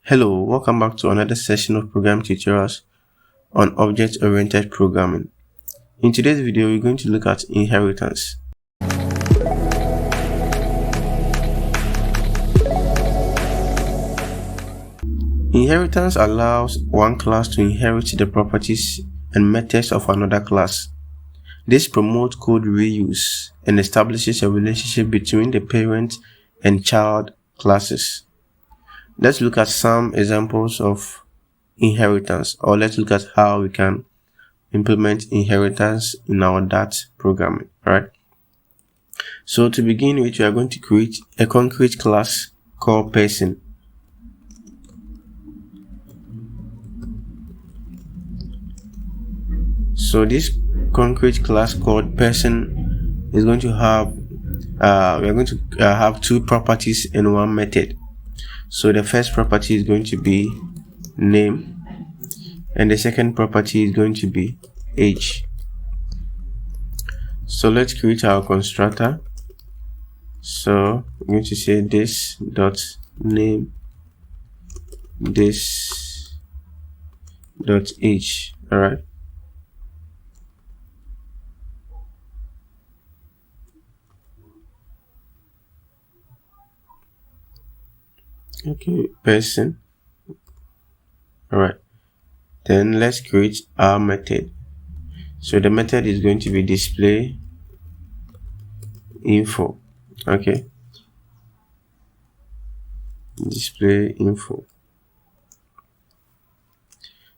Hello, welcome back to another session of program tutorials on object-oriented programming. In today's video, we're going to look at inheritance. Inheritance allows one class to inherit the properties and methods of another class. This promotes code reuse and establishes a relationship between the parent and child classes. Let's look at some examples of inheritance, or let's look at how we can implement inheritance in our Dart programming. Alright. So to begin with, we are going to create a concrete class called person. So this concrete class called person is going to have we are going to have two properties and one method. So the first property is going to be name, and the second property is going to be age. So let's create our constructor. So I'm going to say this dot name, this dot age. All right. Okay, person. All right. Then let's create our method. So the method is going to be display info. Okay. Display info.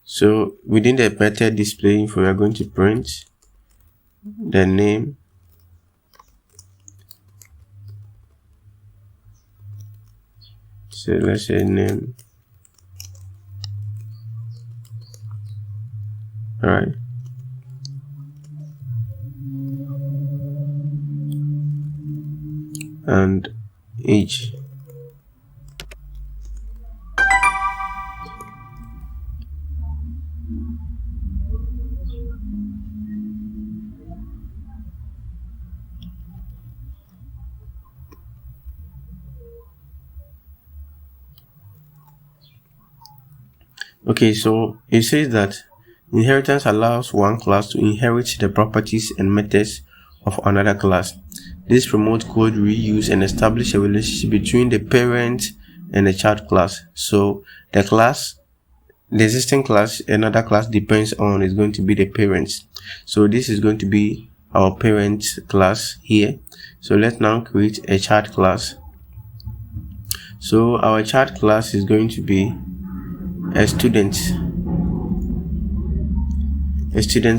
So within the method display info, we are going to print the name, so let's say name. All right. And age. Okay, so it says that inheritance allows one class to inherit the properties and methods of another class. This promotes code reuse and establishes a relationship between the parent and the child class. So the existing class, another class depends on is going to be the parents. So this is going to be our parent class here. So let's now create a child class. So our child class is going to be a student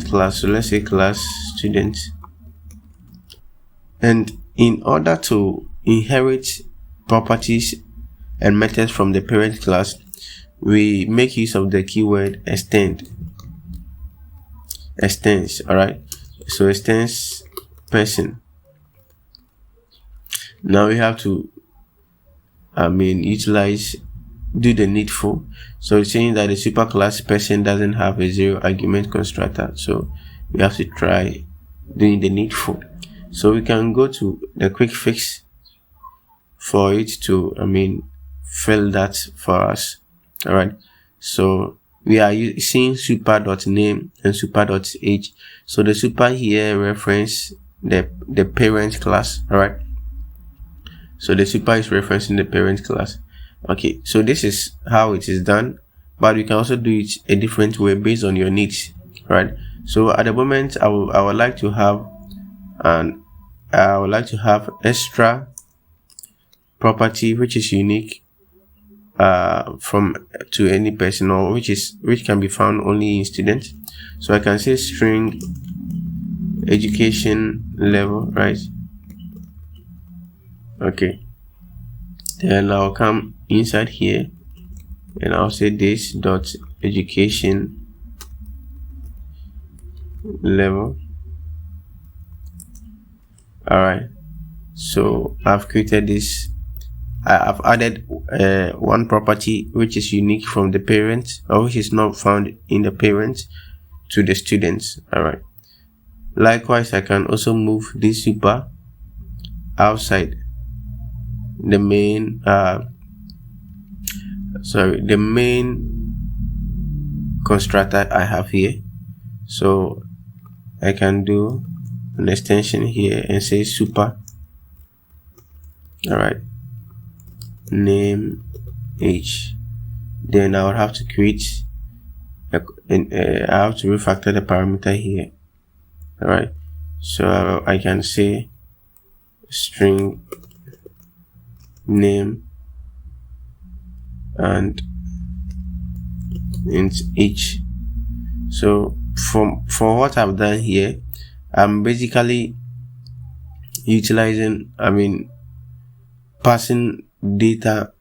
class. So let's say class student. And in order to inherit properties and methods from the parent class, we make use of the keyword extends. All right. So extends person. Now we have to do the needful. So it's saying that the superclass person doesn't have a zero argument constructor, so we have to try doing the needful. So we can go to the quick fix for it to fill that for us. All right. So we are seeing super.name and super.age. So the super here reference the parent class. All right. So the super is referencing the parent class. Okay, so this is how it is done, but you can also do it a different way based on your needs, right? So at the moment, I would like to have extra property which is unique to any person, or which can be found only in students. So I can say string education level, right? Okay. Then I'll come inside here and I'll say this dot education level. All right. So I've created this. I've added one property which is unique from the parent, or which is not found in the parent, to the students. All right. Likewise, I can also move this super outside the main sorry, the main constructor I have here. So I can do an extension here and say super. All right, name age. Then I would have to create I have to refactor the parameter here. All right, so I can say string name and int age. So for what I've done here, I'm basically utilizing, passing data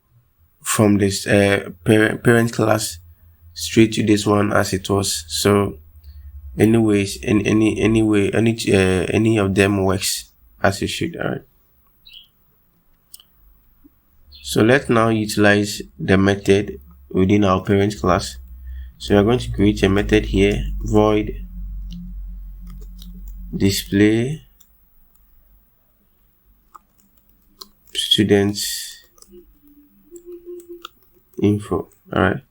from this parent class straight to this one as it was. So anyways, in any way, any of them works as it should. All right. So let's now utilize the method within our parent class. So we're going to create a method here, void display students info. All right.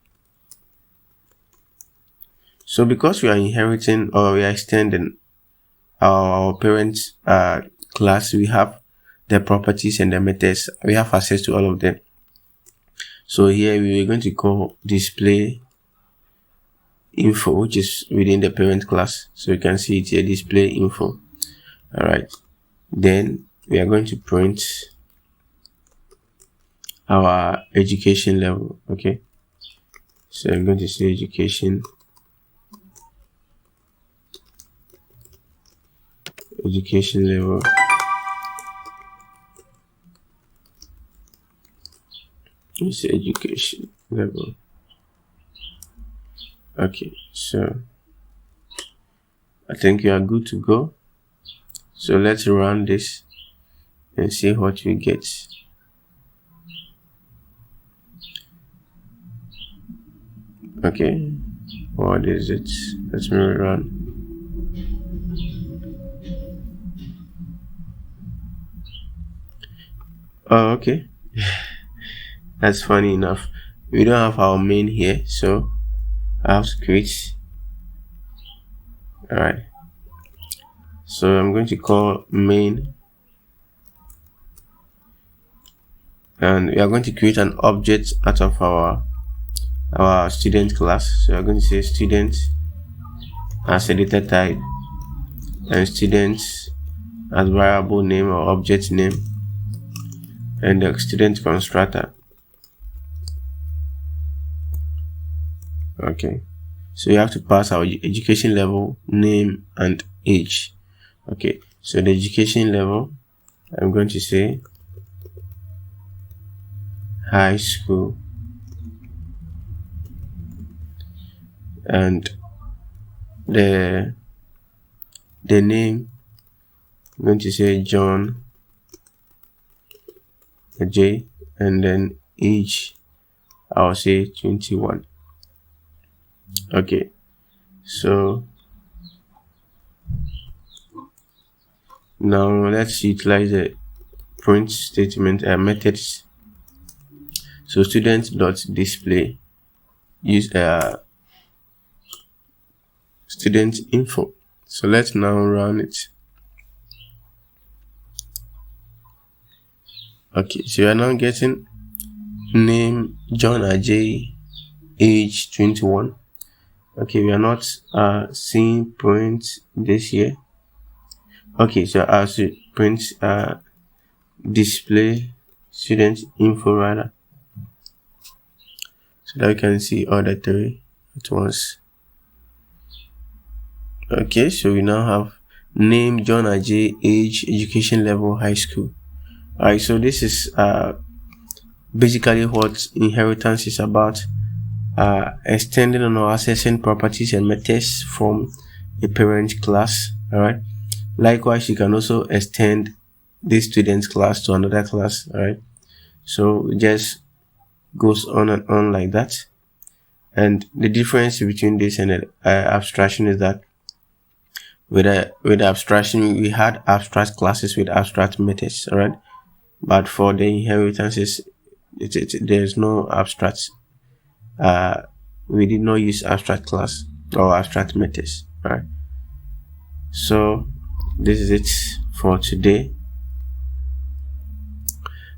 So because we are inheriting or we are extending our parents class, we have the properties and the methods. We have access to all of them. So here we are going to call display info, which is within the parent class. So you can see it here, display info. All right. Then we are going to print our education level. Okay. So I'm going to say education level. It's education level. Okay, so I think you are good to go. So let's run this and see what we get. Okay, what is it? Let me run. Oh, okay. That's funny enough. We don't have our main here, so I have to create. Alright. So I'm going to call main, and we are going to create an object out of our student class. So we're going to say student as a data type and students as variable name or object name, and the student constructor. Okay, so you have to pass our education level, name, and age. Okay, so the education level, I'm going to say high school, and the name, I'm going to say John, a J, and then age, I'll say 21. Okay, so now let's utilize the print statement methods. So student.display use student info. So let's now run it. Okay, so you are now getting name John Ajay, age 21. Okay, we are not seeing print this here. Okay, so I should print display student info rather, so that we can see all the three at once. Okay, so we now have name John Ajay, age, education level, high school. Alright, so this is basically what inheritance is about. Extending or accessing properties and methods from a parent class. All right. Likewise, you can also extend this student's class to another class. All right. So it just goes on and on like that. And the difference between this and abstraction is that with abstraction, we had abstract classes with abstract methods. All right. But for the inheritances, there's no abstract we did not use abstract class or abstract methods. Right. So this is it for today.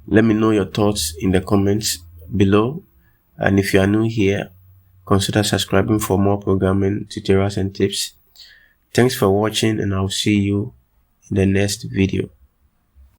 Let me know your thoughts in the comments below, and if you are new here, consider subscribing for more programming tutorials and tips. Thanks for watching, and I'll see you in the next video.